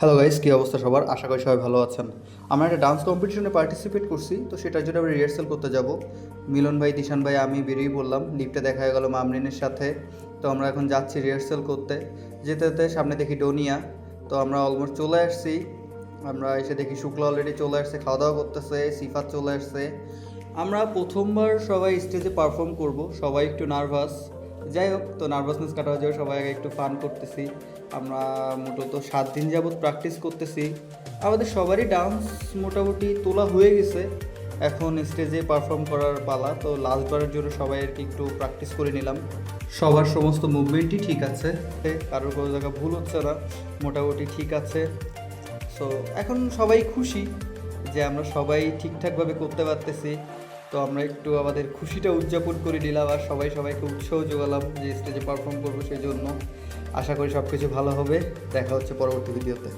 Hello guys, কী অবস্থা সবার? আশা করি সবাই ভালো আছেন। আমরা একটা ডান্স কম্পিটিশনে পার্টিসিপেট করছি, তো সেটার জন্য আমরা রিহার্সাল করতে যাব। মিলন ভাই, তিশান ভাই, আমি বেরিয়ে পড়লাম। লিফটে দেখা হয়ে গেল মামরিনের সাথে। তো আমরা এখন যাচ্ছি রিহার্সাল করতে। যেতে যেতে সামনে দেখি ডোনিয়া। তো আমরা অলমোস্ট চলে আসছি। আমরা এসে দেখি শুক্লা অলরেডি চলে আসছে, খাওয়া দাওয়া করতেছে। সিফাত চলে আসছে। আমরা প্রথমবার সবাই স্টেজে পারফর্ম করব, সবাই একটু নার্ভাস। যাই হোক, তো নার্ভাসনেস কাটা হয়ে যাবে, সবাই আগে একটু ফান করতেছি। আমরা মোটামুটি 7 দিন যাবৎ প্র্যাকটিস করতেছি। আমাদের সবারই ডান্স মোটামুটি তোলা হয়ে গেছে, এখন স্টেজে পারফর্ম করার পালা। তো লাস্টবারের জন্য সবাই আর কি একটু প্র্যাকটিস করে নিলাম। সবার সমস্ত মুভমেন্টই ঠিক আছে, কারোর কোনো জায়গা ভুল হচ্ছে না, মোটামুটি ঠিক আছে। সো এখন সবাই খুশি যে আমরা সবাই ঠিকঠাকভাবে করতে পারতেছি। তো আমরা একটু আমাদের খুশিটা উদযাপন করে নিলাম, আর সবাইকে উৎসাহ যোগালাম যে স্টেজে পারফর্ম করবো। সেই জন্য আশা করি সব কিছু ভালো হবে। দেখা হচ্ছে পরবর্তী ভিডিওতে।